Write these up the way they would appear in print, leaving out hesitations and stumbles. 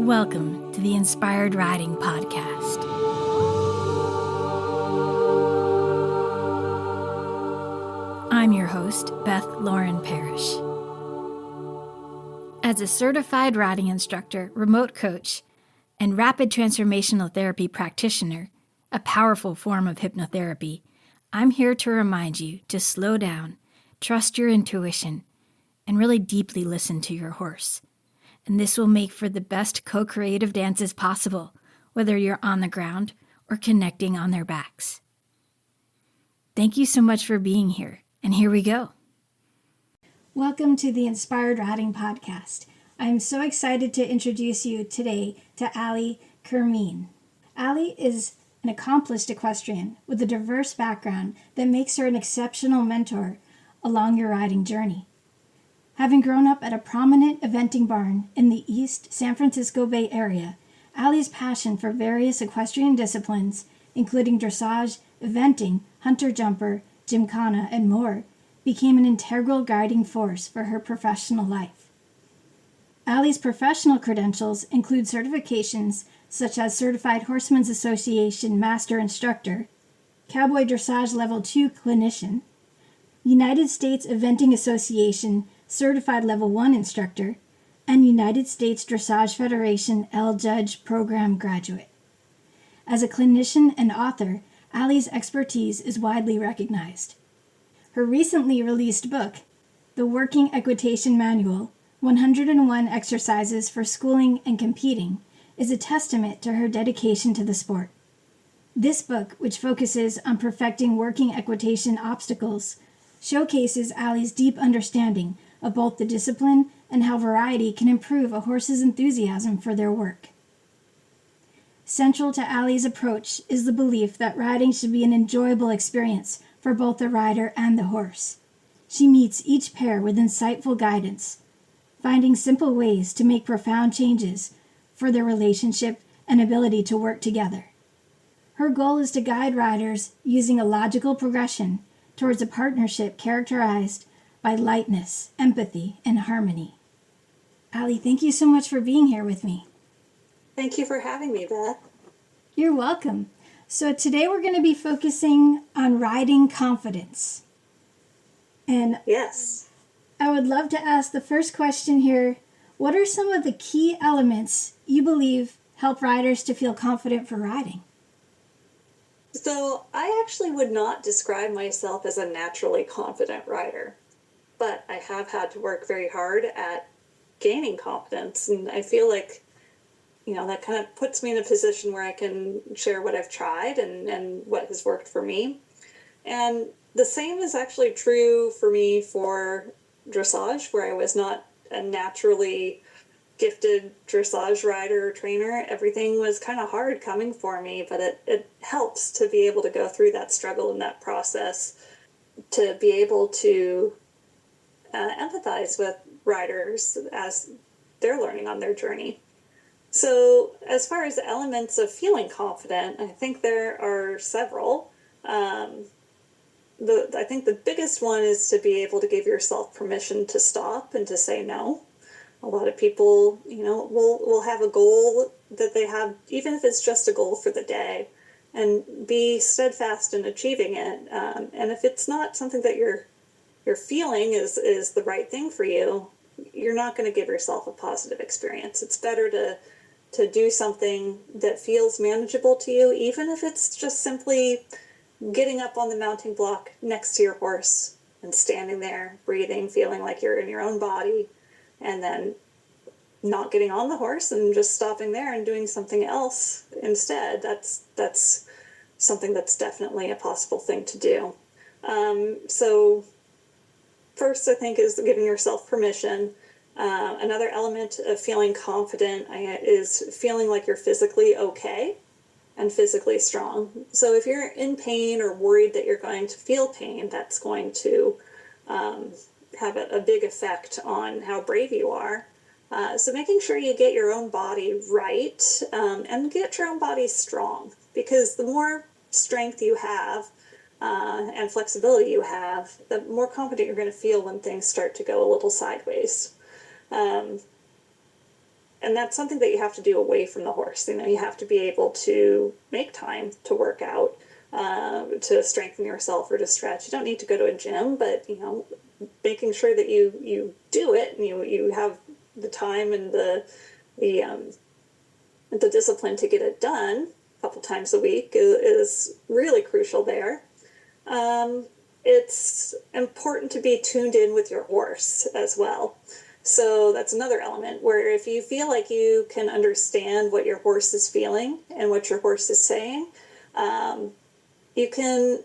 Welcome to the Inspired Riding Podcast. I'm your host, Beth Lauren Parrish. As a certified riding instructor, remote coach, and rapid transformational therapy practitioner, a powerful form of hypnotherapy, I'm here to remind you to slow down, trust your intuition, and really deeply listen to your horse. And this will make for the best co-creative dances possible, whether you're on the ground or connecting on their backs. Thank you so much for being here, and here we go. Welcome to the Inspired Riding Podcast. I'm so excited to introduce you today to Ali Kermeen. Ali is an accomplished equestrian with a diverse background that makes her an exceptional mentor along your riding journey. Having grown up at a prominent eventing barn in the East San Francisco Bay Area, Ali's passion for various equestrian disciplines, including dressage, eventing, hunter-jumper, gymkhana, and more, became an integral guiding force for her professional life. Ali's professional credentials include certifications such as Certified Horsemen's Association Master Instructor, Cowboy Dressage Level 2 Clinician, United States Eventing Association Certified Level 1 Instructor, and United States Dressage Federation L-Judge Program Graduate. As a clinician and author, Ali's expertise is widely recognized. Her recently released book, The Working Equitation Manual, 101 Exercises for Schooling and Competing, is a testament to her dedication to the sport. This book, which focuses on perfecting working equitation obstacles, showcases Ali's deep understanding of both the discipline and how variety can improve a horse's enthusiasm for their work. Central to Ali's approach is the belief that riding should be an enjoyable experience for both the rider and the horse. She meets each pair with insightful guidance, finding simple ways to make profound changes for their relationship and ability to work together. Her goal is to guide riders using a logical progression towards a partnership characterized by lightness, empathy, and harmony. Ali, thank you so much for being here with me. Thank you for having me, Beth. You're welcome. So today we're going to be focusing on riding confidence. And yes, I would love to ask the first question here. What are some of the key elements you believe help riders to feel confident for riding? So I actually would not describe myself as a naturally confident rider, but I have had to work very hard at gaining confidence. And I feel like, that kind of puts me in a position where I can share what I've tried and what has worked for me. And the same is actually true for me for dressage, where I was not a naturally gifted dressage rider or trainer. Everything was kind of hard coming for me, but it helps to be able to go through that struggle and that process, to be able to empathize with riders as they're learning on their journey. So as far as the elements of feeling confident, I think there are several. I think the biggest one is to be able to give yourself permission to stop and to say no. A lot of people, will have a goal that they have, even if it's just a goal for the day, and be steadfast in achieving it. And if it's not something that you're feeling is the right thing for you, you're not going to give yourself a positive experience. It's better to do something that feels manageable to you, even if it's just simply getting up on the mounting block next to your horse and standing there, breathing, feeling like you're in your own body, and then not getting on the horse and just stopping there and doing something else instead. That's something that's definitely a possible thing to do. So first, I think, is giving yourself permission. Another element of feeling confident is feeling like you're physically okay and physically strong. So if you're in pain or worried that you're going to feel pain, that's going to have a big effect on how brave you are. So making sure you get your own body right, and get your own body strong, because the more strength you have and flexibility you have, the more confident you're going to feel when things start to go a little sideways. and that's something that you have to do away from the horse. You know, you have to be able to make time to work out, to strengthen yourself or to stretch. You don't need to go to a gym, but, you know, making sure that you do it and you have the time and the discipline to get it done a couple times a week is really crucial there. It's important to be tuned in with your horse as well. So that's another element where if you feel like you can understand what your horse is feeling and what your horse is saying, you can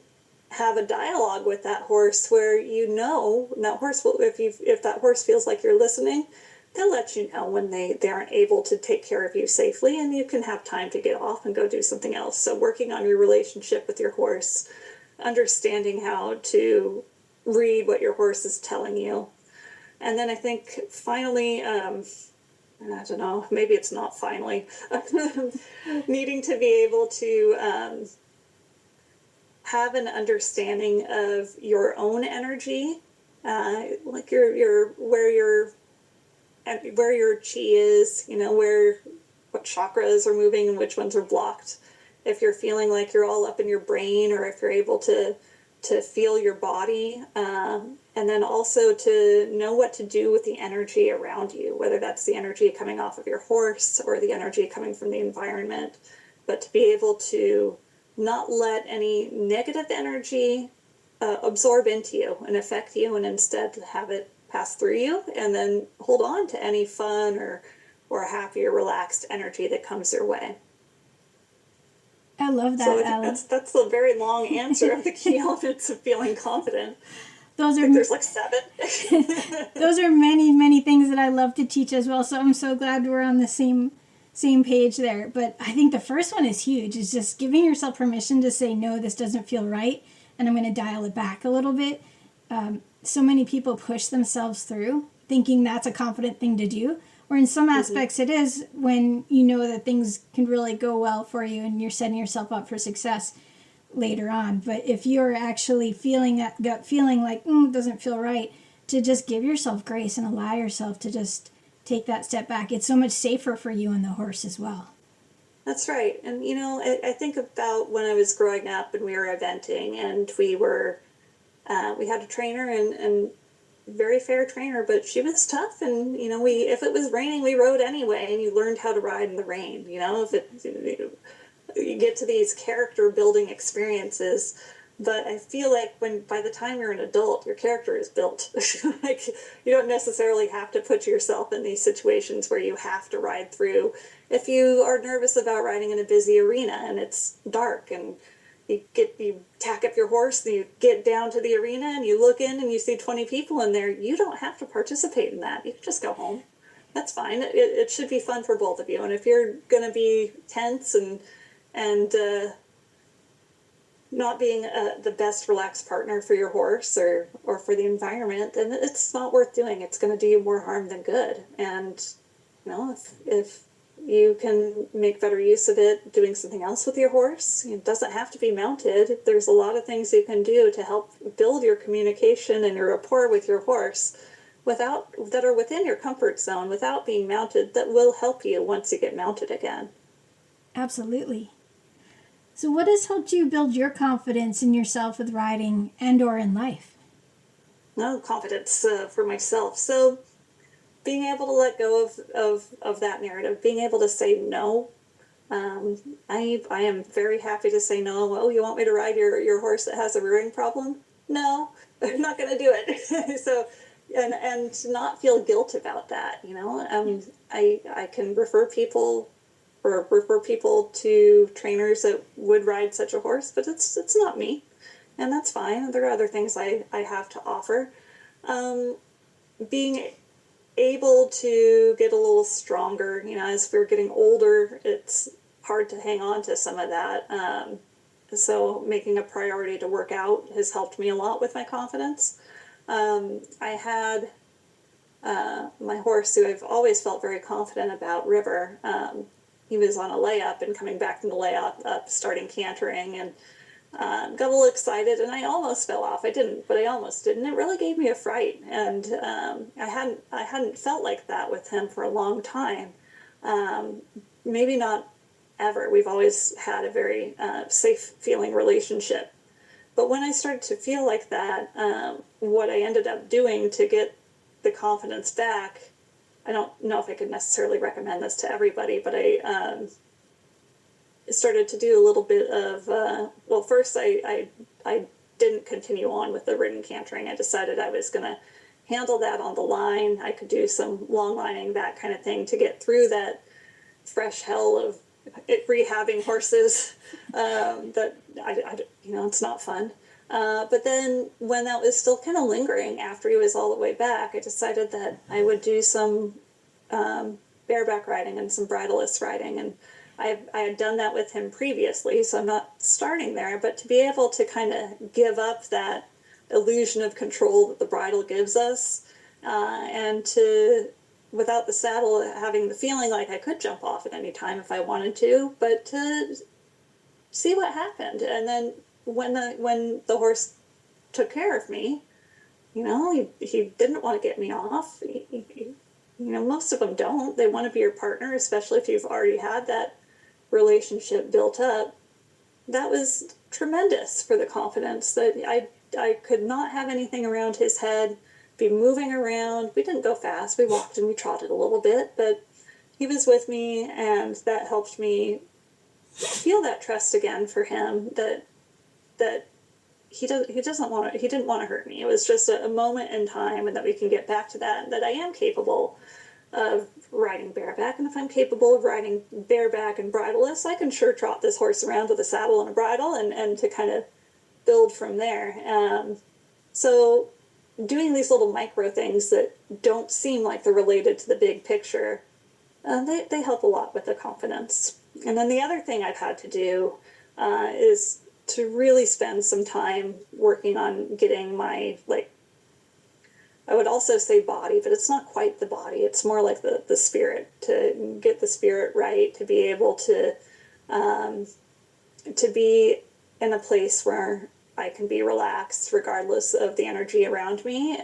have a dialogue with that horse where you know that horse will, if that horse feels like you're listening, they'll let you know when they aren't able to take care of you safely, and you can have time to get off and go do something else. So working on your relationship with your horse, understanding how to read what your horse is telling you. And then I think finally, I don't know, maybe it's not finally, needing to be able to have an understanding of your own energy, like where your chi is, you know, what chakras are moving and which ones are blocked. If you're feeling like you're all up in your brain, or if you're able to feel your body, and then also to know what to do with the energy around you, whether that's the energy coming off of your horse or the energy coming from the environment, but to be able to not let any negative energy absorb into you and affect you, and instead have it pass through you, and then hold on to any fun or happy or relaxed energy that comes your way. I love that, so Ali. That's the very long answer of the key elements of feeling confident. Those are, I think there's like 7. Those are many, many things that I love to teach as well. So I'm so glad we're on the same page there. But I think the first one is huge. Is just giving yourself permission to say, no, this doesn't feel right, and I'm going to dial it back a little bit. So many people push themselves through thinking that's a confident thing to do, or in some aspects it is, when you know that things can really go well for you and you're setting yourself up for success later on. But if you're actually feeling that gut feeling like it doesn't feel right, to just give yourself grace and allow yourself to just take that step back. It's so much safer for you and the horse as well. That's right. And, you know, I think about when I was growing up and we were eventing, and we had a trainer, and very fair trainer, but she was tough. And, you know, if it was raining, we rode anyway, and you learned how to ride in the rain. You know, you get to these character building experiences. But I feel like by the time you're an adult, your character is built. Like, you don't necessarily have to put yourself in these situations where you have to ride through. If you are nervous about riding in a busy arena and it's dark, and you tack up your horse and you get down to the arena and you look in and you see 20 people in there, you don't have to participate in that. You can just go home. That's fine. It should be fun for both of you. And if you're going to be tense and not being the best relaxed partner for your horse or for the environment, then it's not worth doing. It's going to do you more harm than good. And, you know, if you can make better use of it doing something else with your horse, it doesn't have to be mounted. There's a lot of things you can do to help build your communication and your rapport with your horse that are within your comfort zone without being mounted, that will help you once you get mounted again. Absolutely. So what has helped you build your confidence in yourself with riding and or in life? No, confidence for myself. So being able to let go of that narrative, being able to say no. I am very happy to say no. Oh, you want me to ride your horse that has a rearing problem? No, I'm not going to do it. So, and to not feel guilt about that, you know. I can refer people to trainers that would ride such a horse, but it's not me, and that's fine. There are other things I have to offer. Being able to get a little stronger, you know, as we're getting older, it's hard to hang on to some of that. So making a priority to work out has helped me a lot with my confidence. I had my horse, who I've always felt very confident about, River. He was on a layup and coming back from the layup, starting cantering, and got a little excited, and I almost fell off. I didn't, but I almost did, and it really gave me a fright. And I hadn't felt like that with him for a long time. Maybe not ever. We've always had a very safe feeling relationship. But when I started to feel like that, what I ended up doing to get the confidence back, I don't know if I could necessarily recommend this to everybody, but I started to do a little bit of, well, first I didn't continue on with the ridden cantering. I decided I was going to handle that on the line. I could do some long lining, that kind of thing, to get through that fresh hell of rehabbing horses. That it's not fun. But then when that was still kind of lingering after he was all the way back, I decided that I would do some bareback riding and some bridleless riding. And I had done that with him previously, so I'm not starting there. But to be able to kind of give up that illusion of control that the bridle gives us, and to, without the saddle, having the feeling like I could jump off at any time if I wanted to, but to see what happened. And then when the horse took care of me, he didn't want to get me off. Most of them don't. They want to be your partner, especially if you've already had that relationship built up. That was tremendous for the confidence that I could not have anything around his head, be moving around. We didn't go fast. We walked and we trotted a little bit, but he was with me, and that helped me feel that trust again for him, that he didn't want to hurt me. It was just a moment in time, and that we can get back to that I am capable of riding bareback. And if I'm capable of riding bareback and bridleless, I can sure trot this horse around with a saddle and a bridle, and to kind of build from there. So doing these little micro things that don't seem like they're related to the big picture, they help a lot with the confidence. And then the other thing I've had to do is to really spend some time working on getting my, I would also say body, but it's not quite the body. It's more like the spirit, to get the spirit right, to be able to be in a place where I can be relaxed regardless of the energy around me,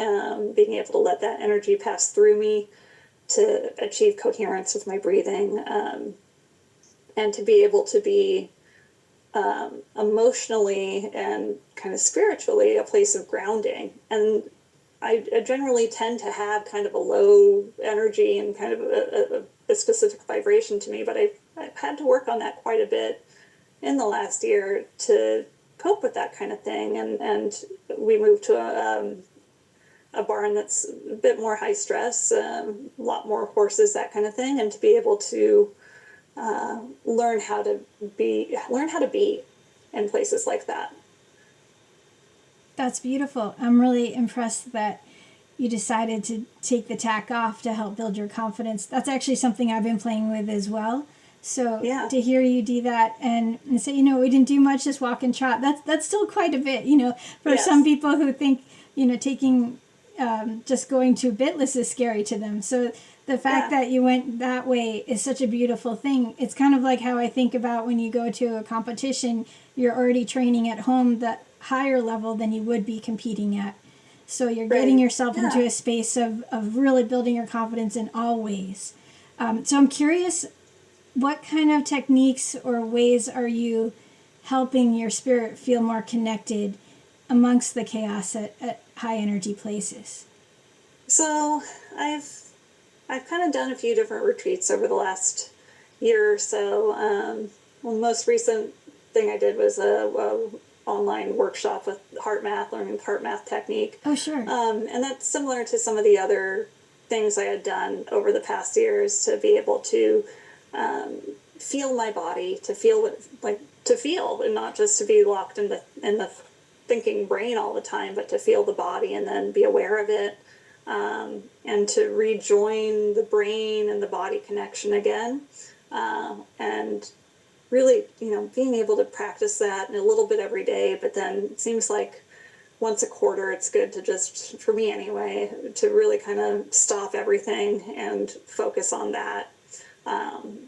being able to let that energy pass through me to achieve coherence with my breathing, and to be able to be emotionally and kind of spiritually a place of grounding. And I generally tend to have kind of a low energy and kind of a specific vibration to me, but I've had to work on that quite a bit in the last year to cope with that kind of thing. And we moved to a barn that's a bit more high stress, a lot more horses, that kind of thing, and to be able to learn how to be in places like that. That's beautiful. I'm really impressed that you decided to take the tack off to help build your confidence. That's actually something I've been playing with as well. So yeah. To hear you do that and say, we didn't do much, just walk and trot, that's still quite a bit, for yes. some people who think, taking, just going to bitless is scary to them. So the fact that you went that way is such a beautiful thing. It's kind of like how I think about when you go to a competition, you're already training at home the higher level than you would be competing at. So you're getting yourself into a space of really building your confidence in all ways. So I'm curious, what kind of techniques or ways are you helping your spirit feel more connected amongst the chaos at high energy places? So I've kind of done a few different retreats over the last year or so. Most recent thing I did was a online workshop with heart math, learning heart math technique. Oh, sure. And that's similar to some of the other things I had done over the past years, to be able to feel my body, to feel and not just to be locked in the thinking brain all the time, but to feel the body and then be aware of it, and to rejoin the brain and the body connection again, and really, being able to practice that a little bit every day. But then it seems like once a quarter, it's good to just, for me anyway, to really kind of stop everything and focus on that,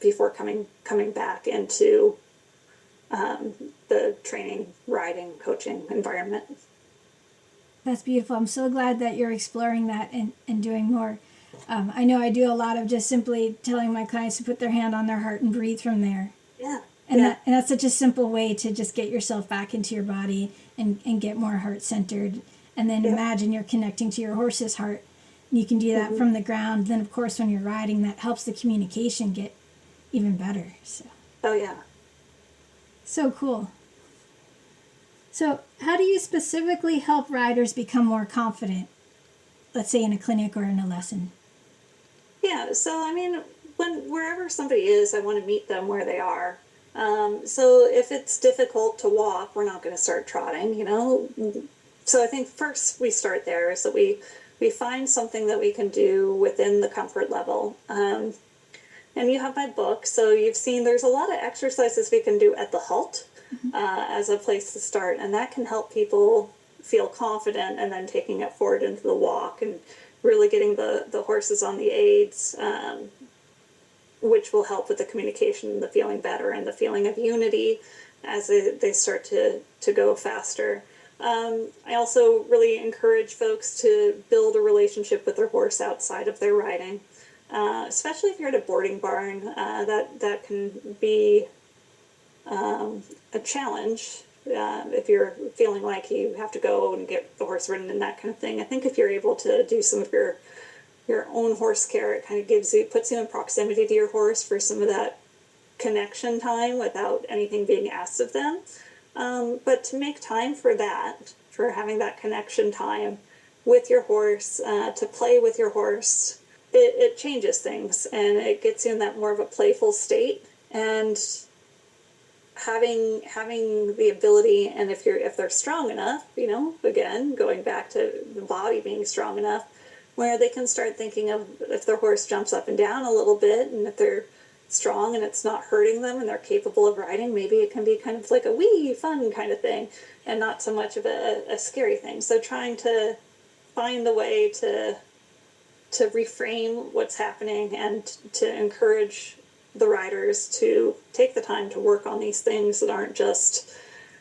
before coming back into the training, riding, coaching environment. That's beautiful. I'm so glad that you're exploring that and doing more. I know I do a lot of just simply telling my clients to put their hand on their heart and breathe from there. Yeah. And that's such a simple way to just get yourself back into your body and get more heart-centered. And then imagine you're connecting to your horse's heart. And you can do that from the ground. Then, of course, when you're riding, that helps the communication get even better. So. Oh, yeah. So cool. So how do you specifically help riders become more confident, let's say in a clinic or in a lesson? Yeah, so I mean, wherever somebody is, I want to meet them where they are. So if it's difficult to walk, we're not going to start trotting, you know. So I think first we start there, so we find something that we can do within the comfort level. And you have my book, so you've seen there's a lot of exercises we can do at the halt as a place to start, and that can help people feel confident and then taking it forward into the walk and really getting the horses on the aids, which will help with the communication, the feeling better, and the feeling of unity as they start to go faster. I also really encourage folks to build a relationship with their horse outside of their riding, especially if you're at a boarding barn. That can be a challenge if you're feeling like you have to go and get the horse ridden and that kind of thing. I think if you're able to do some of your own horse care, it kind of puts you in proximity to your horse for some of that connection time without anything being asked of them. But to make time for that, for having that connection time with your horse, to play with your horse, it changes things and it gets you in that more of a playful state. And having the ability, and if they're strong enough, you know, again, going back to the body being strong enough, where they can start thinking of if their horse jumps up and down a little bit, and if they're strong and it's not hurting them and they're capable of riding, maybe it can be kind of like a wee fun kind of thing and not so much of a scary thing. So trying to find the way to reframe what's happening and to encourage the riders to take the time to work on these things that aren't just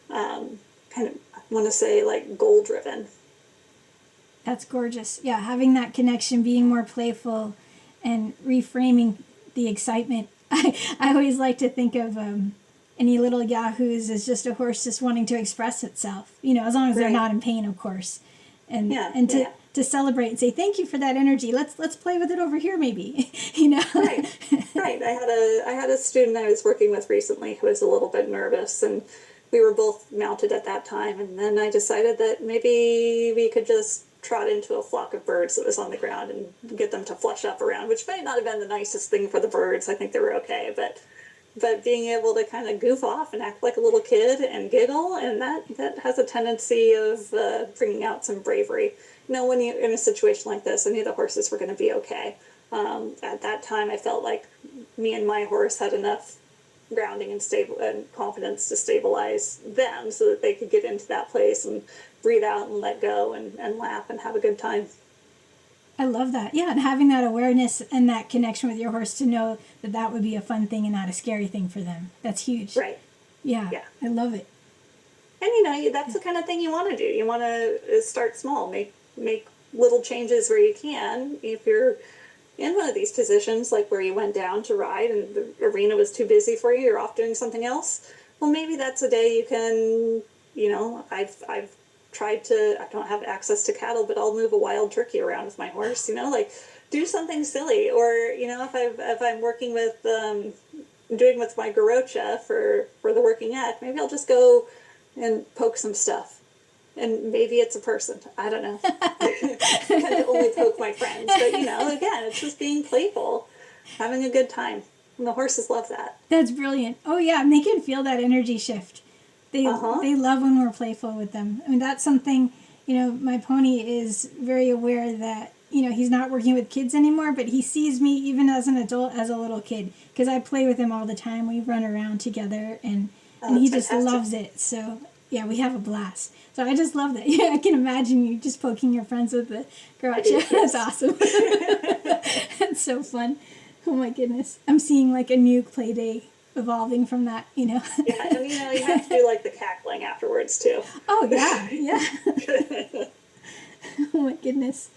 kind of, I want to say, like goal driven. That's gorgeous. Yeah, having that connection, being more playful, and reframing the excitement. I always like to think of any little yahoos as just a horse just wanting to express itself, you know, as long as they're not in pain, of course. And to celebrate and say, thank you for that energy. Let's play with it over here, maybe, you know? Right. I had a student I was working with recently who was a little bit nervous, and we were both mounted at that time. And then I decided that maybe we could just trot into a flock of birds that was on the ground and get them to flush up around, which might not have been the nicest thing for the birds. I think they were okay, but being able to kind of goof off and act like a little kid and giggle, and that has a tendency of bringing out some bravery. You know, when you're in a situation like this, I knew the horses were going to be okay. At that time, I felt like me and my horse had enough grounding and confidence to stabilize them so that they could get into that place and breathe out and let go and laugh and have a good time. I love that. Yeah, and having that awareness and that connection with your horse to know that would be a fun thing and not a scary thing for them. That's huge. Right. Yeah. I love it. And, you know, that's the kind of thing you want to do. You want to start small, make little changes where you can. If you're in one of these positions, like where you went down to ride and the arena was too busy for you, you're off doing something else, well, maybe that's a day you can, you know, I've tried to, I don't have access to cattle, but I'll move a wild turkey around with my horse, you know, like do something silly. Or, you know, if I'm working with, doing with my Garocha for the working act, maybe I'll just go and poke some stuff. And maybe it's a person. I don't know. I kind of only poke my friends. But, you know, again, it's just being playful, having a good time. And the horses love that. That's brilliant. Oh, yeah, and they can feel that energy shift. They love when we're playful with them. I mean, that's something, you know, my pony is very aware that, you know, he's not working with kids anymore, but he sees me even as an adult, as a little kid, because I play with him all the time. We run around together, and he just loves it. So, yeah, we have a blast. So I just love that. Yeah, I can imagine you just poking your friends with the garage. That's awesome. That's so fun. Oh, my goodness. I'm seeing, like, a new play day evolving from that, you know. Yeah, and, you know, you have to do, like, the cackling afterwards, too. Oh, yeah. Oh, my goodness.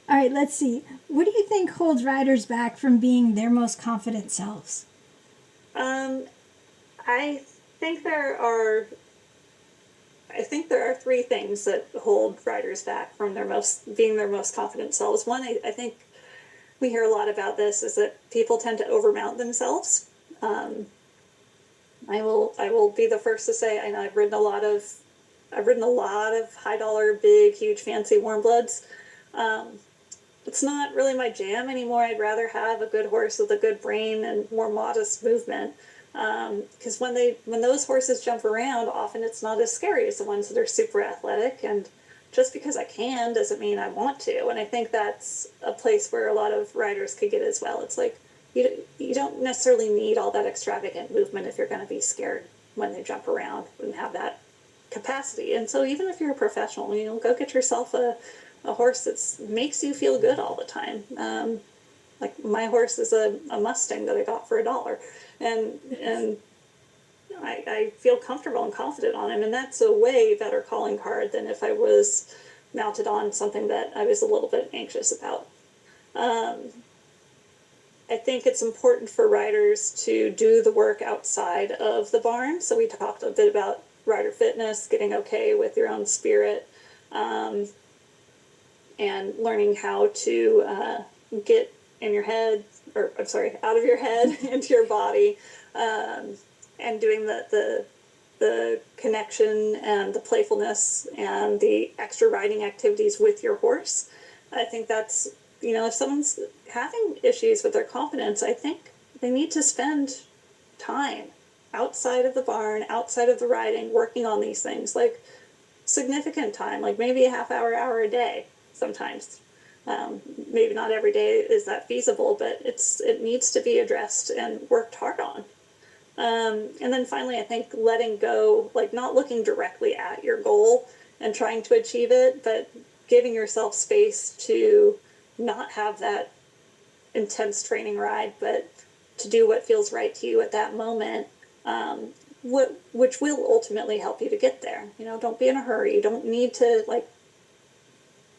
All right, let's see. What do you think holds riders back from being their most confident selves? I think there are three things that hold riders back from being their most confident selves. One, I think we hear a lot about this, is that people tend to overmount themselves. I will be the first to say, I know I've ridden a lot of high dollar, big, huge, fancy warm bloods. It's not really my jam anymore. I'd rather have a good horse with a good brain and more modest movement. Because when those horses jump around, often it's not as scary as the ones that are super athletic. And just because I can doesn't mean I want to. And I think that's a place where a lot of riders could get as well. It's like you don't necessarily need all that extravagant movement if you're going to be scared when they jump around and have that capacity. And so even if you're a professional, go get yourself a horse that makes you feel good all the time. Like my horse is a Mustang that I got for $1, and I feel comfortable and confident on him, and that's a way better calling card than if I was mounted on something that I was a little bit anxious about. I think it's important for riders to do the work outside of the barn. So we talked a bit about rider fitness, getting okay with your own spirit, and learning how to get in your head, or I'm sorry, out of your head into your body, and doing the connection and the playfulness and the extra riding activities with your horse. I think that's, if someone's having issues with their confidence, I think they need to spend time outside of the barn, outside of the riding, working on these things, like significant time, like maybe a half hour a day sometimes. Maybe not every day is that feasible, but it needs to be addressed and worked hard on. And then finally, I think letting go, like not looking directly at your goal and trying to achieve it, but giving yourself space to not have that intense training ride, but to do what feels right to you at that moment, which will ultimately help you to get there. Don't be in a hurry. You don't need to,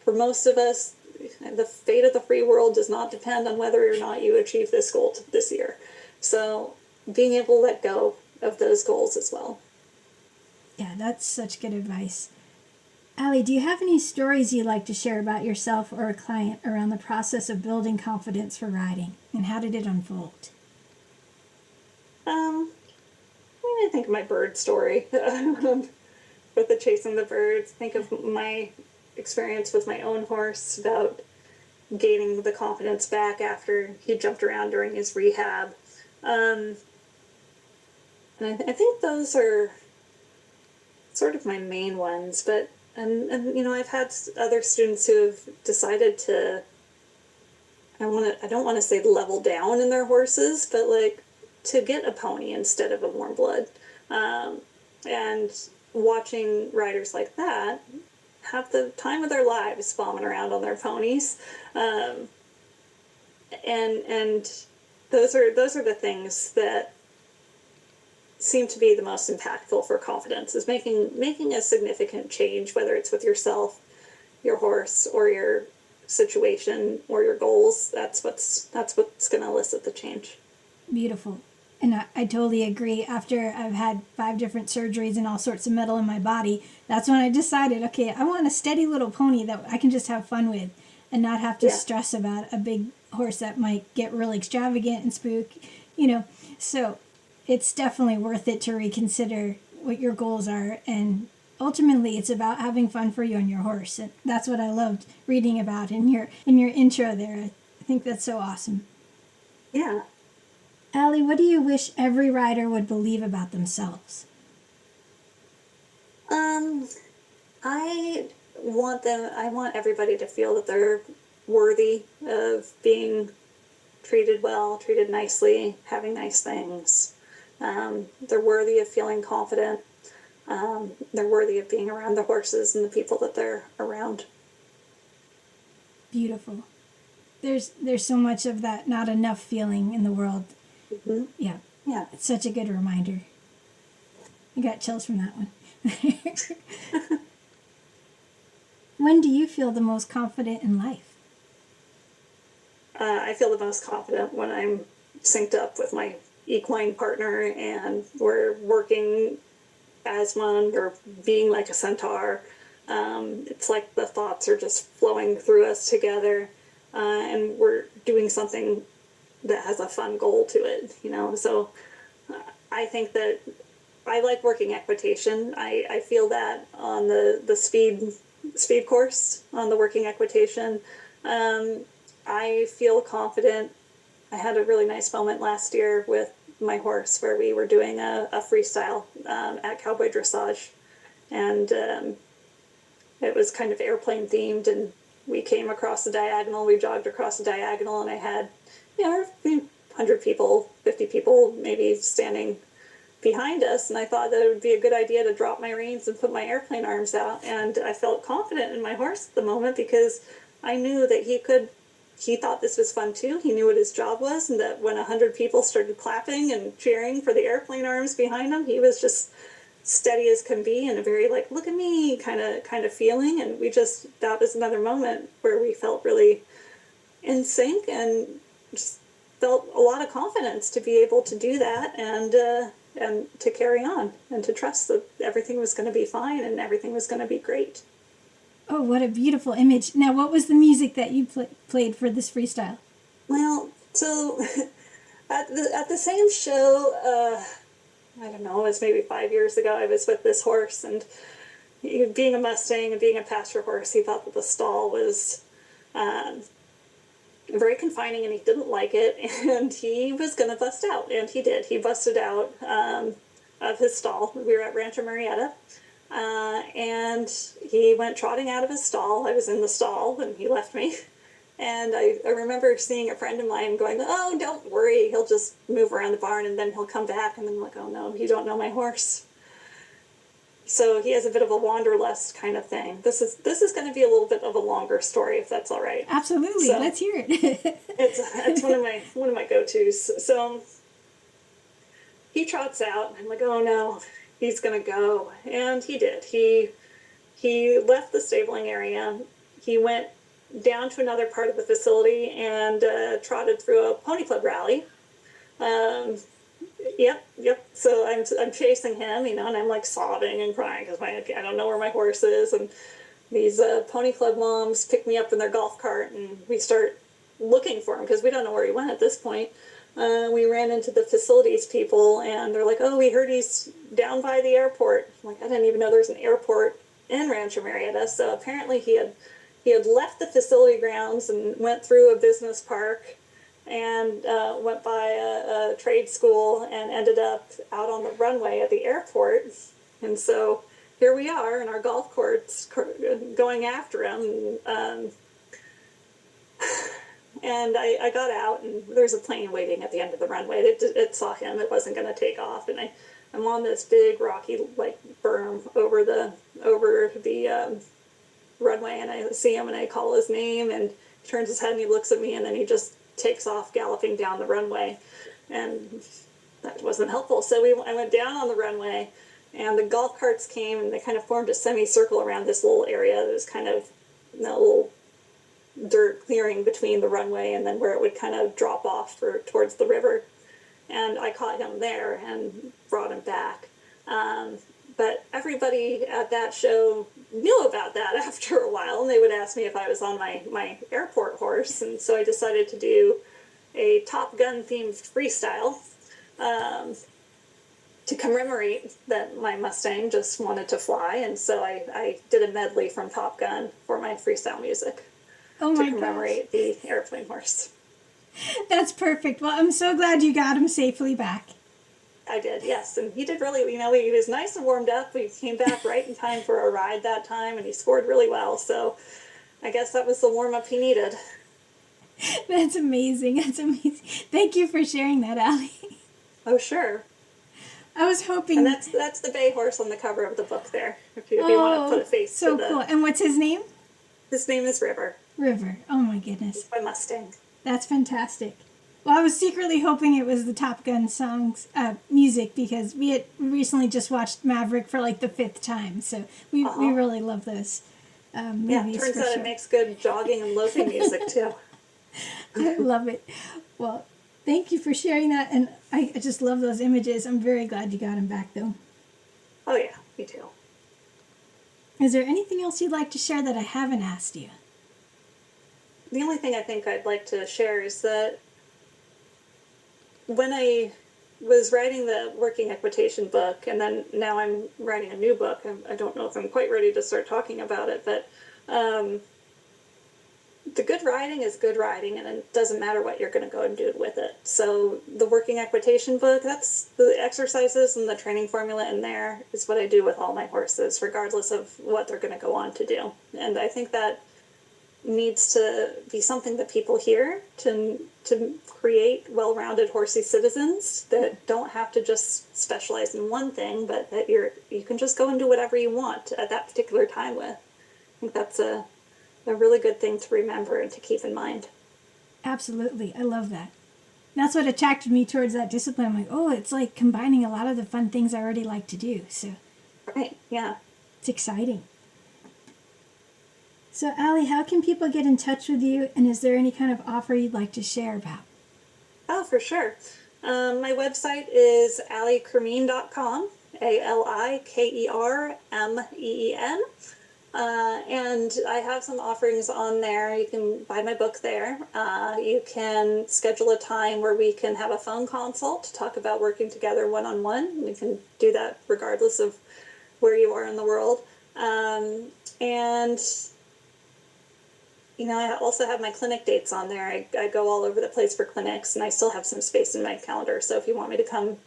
for most of us, the fate of the free world does not depend on whether or not you achieve this goal this year. So being able to let go of those goals as well. Yeah, that's such good advice. Ali, do you have any stories you'd like to share about yourself or a client around the process of building confidence for riding, and how did it unfold? I think of my bird story with the chasing the birds. Think of my experience with my own horse about gaining the confidence back after he jumped around during his rehab. And I think those are sort of my main ones, but and I've had other students who have decided to, I don't want to say level down in their horses, but to get a pony instead of a warm blood. And watching riders like that have the time of their lives bombing around on their ponies. And those are the things that seem to be the most impactful for confidence, is making a significant change, whether it's with yourself, your horse, or your situation, or your goals. That's what's going to elicit the change. Beautiful. And I totally agree. After I've had 5 different surgeries and all sorts of metal in my body, that's when I decided, okay, I want a steady little pony that I can just have fun with and not have to stress about a big horse that might get really extravagant and spook, So it's definitely worth it to reconsider what your goals are. And ultimately, it's about having fun for you and your horse. And that's what I loved reading about in your intro there. I think that's so awesome. Yeah. Ali, what do you wish every rider would believe about themselves? I want everybody to feel that they're worthy of being treated well, treated nicely, having nice things. They're worthy of feeling confident. They're worthy of being around the horses and the people that they're around. Beautiful. There's so much of that not enough feeling in the world. Mm-hmm. Yeah. Yeah. It's such a good reminder. I got chills from that one. When do you feel the most confident in life? I feel the most confident when I'm synced up with my equine partner and we're working as one or being like a centaur. It's like the thoughts are just flowing through us together, and we're doing something that has a fun goal to it, you know. So I think that I like working equitation. I feel that on the speed course on the working equitation. I feel confident. I had a really nice moment last year with my horse where we were doing a freestyle at Cowboy Dressage, and it was kind of airplane themed, and we came across the diagonal, we jogged across the diagonal, and I had, 100 people, 50 people maybe standing behind us, and I thought that it would be a good idea to drop my reins and put my airplane arms out, and I felt confident in my horse at the moment because I knew that he thought this was fun too. He knew what his job was, and that when 100 people started clapping and cheering for the airplane arms behind him, he was just steady as can be and a very like, look at me kind of feeling. And that was another moment where we felt really in sync and just felt a lot of confidence to be able to do that and to carry on and to trust that everything was going to be fine and everything was going to be great. Oh, what a beautiful image. Now, what was the music that you played for this freestyle? Well, so at the same show, I don't know, it was maybe 5 years ago, I was with this horse, and being a Mustang and being a pasture horse, he thought that the stall was very confining and he didn't like it, and he was going to bust out, and he did. He busted out of his stall. We were at Rancho Marietta. And he went trotting out of his stall. I was in the stall and he left me. And I remember seeing a friend of mine going, oh, don't worry, he'll just move around the barn and then he'll come back. And then I'm like, oh no, you don't know my horse. So he has a bit of a wanderlust kind of thing. This is going to be a little bit of a longer story, if that's all right. Absolutely, so, let's hear it. it's one of my go-tos. So he trots out, and I'm like, oh no, he's going to go. And he did. He left the stabling area. He went down to another part of the facility and trotted through a pony club rally. Yep. So I'm chasing him, and I'm like sobbing and crying because I don't know where my horse is. And these pony club moms pick me up in their golf cart, and we start looking for him because we don't know where he went at this point. We ran into the facilities people, and they're like, oh, we heard he's down by the airport. I'm like, I didn't even know there's an airport in Rancho Marietta. So apparently he had left the facility grounds and went through a business park and went by a trade school and ended up out on the runway at the airport. And so here we are in our golf courts going after him. And I got out, and there's a plane waiting at the end of the runway. It saw him. It wasn't going to take off, and I'm on this big rocky like berm over the runway, and I see him, and I call his name, and he turns his head, and he looks at me, and then he just takes off galloping down the runway, and that wasn't helpful. So I went down on the runway, and the golf carts came, and they kind of formed a semicircle around this little area. That was kind of a little dirt clearing between the runway and then where it would kind of drop off towards the river. And I caught him there and brought him back. But everybody at that show knew about that after a while, and they would ask me if I was on my airport horse. And so I decided to do a Top Gun themed freestyle to commemorate that my Mustang just wanted to fly. And so I did a medley from Top Gun for my freestyle music. Oh my to commemorate the airplane horse. That's perfect. Well, I'm so glad you got him safely back. I did, yes. And he did really, he was nice and warmed up. We came back right in time for a ride that time, and he scored really well. So I guess that was the warm-up he needed. That's amazing. Thank you for sharing that, Ali. Oh, sure. I was hoping... And that's the bay horse on the cover of the book there, if you want to put a face to the... So cool. And what's his name? His name is River. River. Oh, my goodness. He's my Mustang. That's fantastic. Well, I was secretly hoping it was the Top Gun songs, music, because we had recently just watched Maverick for like the 5th time, so we really love those movies. Yeah, turns out it makes good jogging and loafing music, too. I love it. Well, thank you for sharing that. And I just love those images. I'm very glad you got them back, though. Oh, yeah, me too. Is there anything else you'd like to share that I haven't asked you? The only thing I think I'd like to share is that when I was writing the working equitation book, and then now I'm writing a new book, I don't know if I'm quite ready to start talking about it, but the good riding is good riding, and it doesn't matter what you're going to go and do with it. So the working equitation book, that's the exercises and the training formula in there is what I do with all my horses, regardless of what they're going to go on to do. And I think that needs to be something that people hear to create well-rounded horsey citizens that don't have to just specialize in one thing, but that you can just go and do whatever you want at that particular time with. I think that's a really good thing to remember and to keep in mind. Absolutely. I love that. That's what attracted me towards that discipline. I'm like, oh, it's like combining a lot of the fun things I already like to do. So, right, yeah. It's exciting. So, Ali, how can people get in touch with you, and is there any kind of offer you'd like to share about? Oh, for sure. My website is alikermeen.com, ALIKERMEEN. And I have some offerings on there. You can buy my book there. You can schedule a time where we can have a phone consult to talk about working together one-on-one. You can do that regardless of where you are in the world. And I also have my clinic dates on there. I go all over the place for clinics, and I still have some space in my calendar. So if you want me to come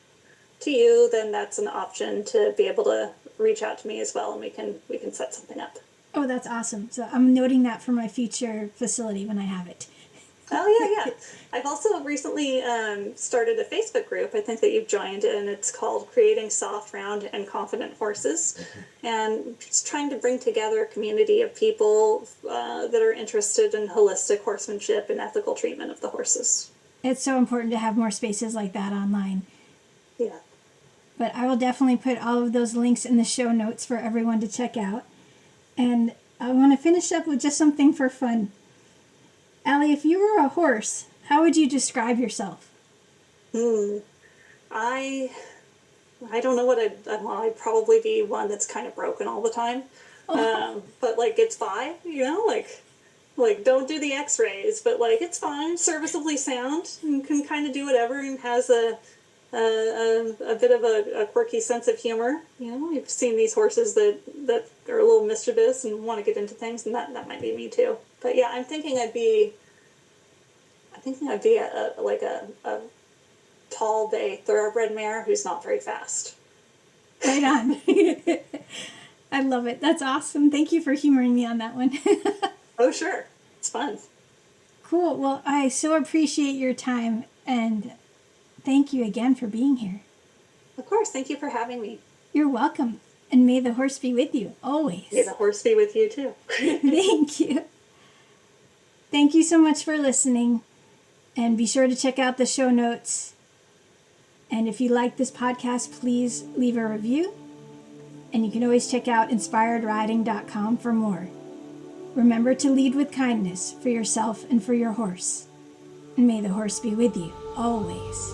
to you, then that's an option to be able to reach out to me as well, and we can set something up. Oh, that's awesome. So I'm noting that for my future facility when I have it. Oh, yeah. I've also recently started a Facebook group, I think that you've joined, and it's called Creating Soft, Round, and Confident Horses. And just trying to bring together a community of people that are interested in holistic horsemanship and ethical treatment of the horses. It's so important to have more spaces like that online. Yeah. But I will definitely put all of those links in the show notes for everyone to check out. And I want to finish up with just something for fun. Ali, if you were a horse, how would you describe yourself? I don't know what I'd probably be one that's kind of broken all the time. But like it's fine, like don't do the x-rays, but like it's fine, serviceably sound, and can kind of do whatever, and has a bit of a quirky sense of humor. You've seen these horses that are a little mischievous and want to get into things, and that might be me too. But yeah, I'm thinking I'd be a tall bay thoroughbred mare who's not very fast. Right on. I love it. That's awesome. Thank you for humoring me on that one. Oh, sure. It's fun. Cool. Well, I so appreciate your time, and thank you again for being here. Of course. Thank you for having me. You're welcome. And may the horse be with you, always. May the horse be with you, too. Thank you. Thank you so much for listening. And be sure to check out the show notes. And if you like this podcast, please leave a review. And you can always check out inspiredriding.com for more. Remember to lead with kindness for yourself and for your horse. And may the horse be with you, always.